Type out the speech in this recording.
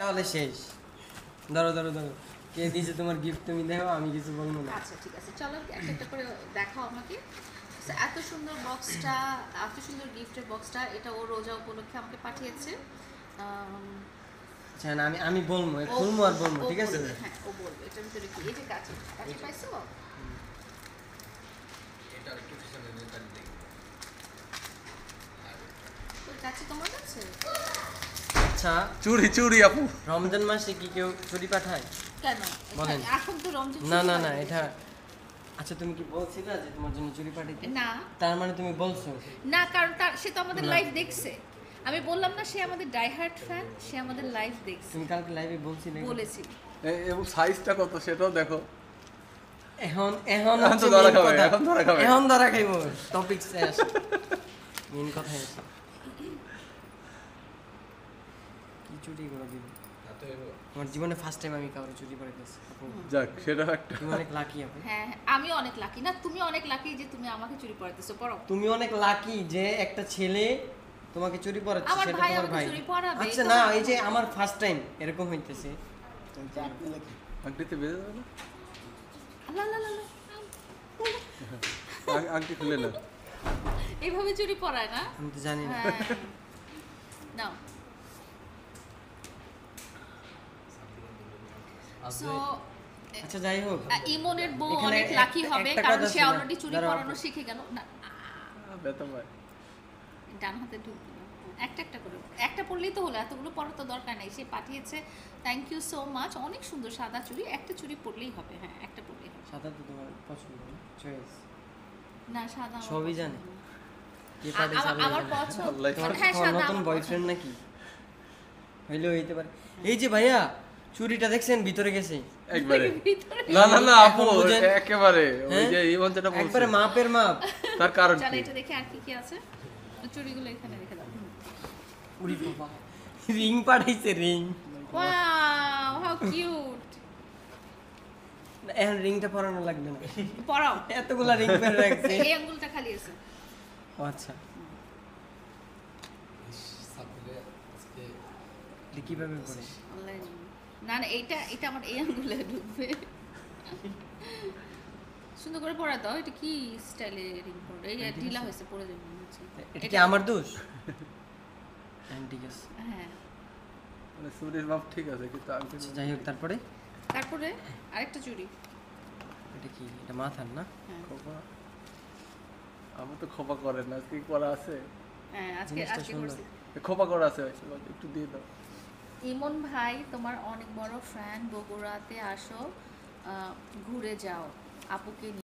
তাহলে শেষ। ধরো ধরো ধরো, কে দিয়েছে তোমার গিফট তুমি দেখো, আমি কিছু বলবো না। আচ্ছা ঠিক আছে, চলো একটা একটা করে দেখাও আমাকে। এত সুন্দর বক্সটা, এত সুন্দর গিফটের বক্সটা, এটা ও রোজা উপলক্ষে আমাকে পাঠিয়েছে। আচ্ছা না, আমি বলবো, খুলবো আর বলবো, ঠিক আছে? হ্যাঁ ও বলবে এটার ভিতরে কি। এই যে কাঁচি কাঁচি পাইছো? এটা একটু পিছনে দিয়ে কাট দেই। ওই কাঁচি তোমার কাছে? আচ্ছা, চুরি চুরি আপু, রমজান মাসে কি কেউ চুরি পাঠায়? কেন বলেন। এখন তো রমজান না শুরু না না, হয়নি। এটা আচ্ছা, তুমি কি বলছিলা যে তোমার জন্য চুরি পাঠাইতে? না তার মানে তুমি বলছো? না, কারণ সে তো আমাদের না। লাইভ দেখছে। আমি বললাম না, সে আমাদের ডাইহার্ট ফ্যান, সে আমাদের লাইভ দেখছে। তুমি কালকে লাইভে বলছিলে? বলেছি। এবং সাইজটা কত সেটাও দেখো। এখন এখন এখন তো হচ্ছে ধরা main খাবে, কথা। এখন ধরা খাবে। এখন ধরা খাইবো, টপিক শেষ, মেন কথা আছে। কি চুরি করে দিবি? আমার জীবনে ফার্স্ট টাইম আমি কাউকে চুরি করে দিয়েছি। যাক, সেটা একটা। তুমি অনেক লাকি আপু। হ্যাঁ আমি অনেক লাকি না, তুমি অনেক লাকি যে তুমি আমাকে চুরি পড়াতেছো। পড়ো। তুমি অনেক লাকি যে একটা ছেলে তোমাকে চুরি পড়াচ্ছে, আমার সেটা ভাই তোমার আমাকে ভাই। চুরি পড়াবে, আচ্ছা এটা না, আমার এই যে ভাই। আমার ফার্স্ট টাইম এরকম হইতেছে। তুমি কি আর লাকি? আংটিতে বেঁধে দেবে না? লা, লা, লা, লা। আংটি খুলে না। এইভাবে চুরি পড়ায় না? আমি তো জানি না। হ্যাঁ নাও। সো আচ্ছা যাই হোক, ইমনের বউ এখানে অনেক লাকি হবে, একটা কারণ কথা সে ছিল। অলরেডি চুরি দাঁড়াও পড়ানো আপু। শিখে গেল না। ব্যথা পায়। ডান হাতে ঢুকবে না। একটা একটা করে, একটা পড়লেই তো হলো, এতগুলো পড়ার তো দরকার নেই। সে পাঠিয়েছে, থ্যাংক ইউ সো মাচ। অনেক সুন্দর সাদা চুড়ি, একটা চুড়ি পড়লেই হবে। হ্যাঁ একটা পড়লেই হবে। সাদা তো তোমার পছন্দ না, চয়েস। না সাদা আমার সবই পছন্দ জানে। না। কে পাঠিয়েছে আমার আল্লাহ আমার জানে। পছন্দ, আল্লাহ জানে। হ্যাঁ তোমার সাদা নতুন আমার বয়ফ্রেন্ড পছন্দ। নাকি? হইলেও হইতে পারে। এই যে ভাইয়া, চুরিটা দেখছেন ভিতরে গেছে একবারে। ভিতরে। না না না আপু, এখন বুঝেন? একেবারে ওই হ্যাঁ? যে ইমন যেটা বলছে একবারে মাপের মাপ। তার কারণ চল কি? এটা দেখে আর কি কি আছে। চুড়িগুলো এখানে রেখে দাও। উড়ি বাবা, রিং পাঠাইছে, রিং। Wow how cute. এখন রিংটা পরানো লাগবে না, পরাও। এতগুলা রিং পরে রাখছে। এই আঙ্গুলটা খালি আছে। ও আচ্ছা, এটা কিভাবে করে? আল্লাহ জানে। না না, এইটা এটা আমার এই আঙ্গুলে ঢুকবে। সুন্দর করে পরা দাও। এটা কি স্টাইলে রিং পরো? এই ঢিলা হয়েছে, পরে যাবে মনে হচ্ছে। এটা কি আমার দোষ? হ্যাঁ, ঠিক আছে। হ্যাঁ মানে সুরের মাপ ঠিক আছে, কিন্তু আংটি আচ্ছা, যাই হোক, তারপরে তারপরে আরেকটা চুড়ি। এটা কি? এটা মাথার না? হ্যাঁ খোপা। আমার তো খোপা করে না, কি করা আছে? হ্যাঁ আজকে জিনিসটা আজকে সুন্দর। করছি। খোপা করা আছে, একটু দিয়ে দাও। ইমন ভাই তোমার অনেক বড় ফ্যান, বগুড়াতে আসো, ঘুরে যাও আপুকে নিয়ে।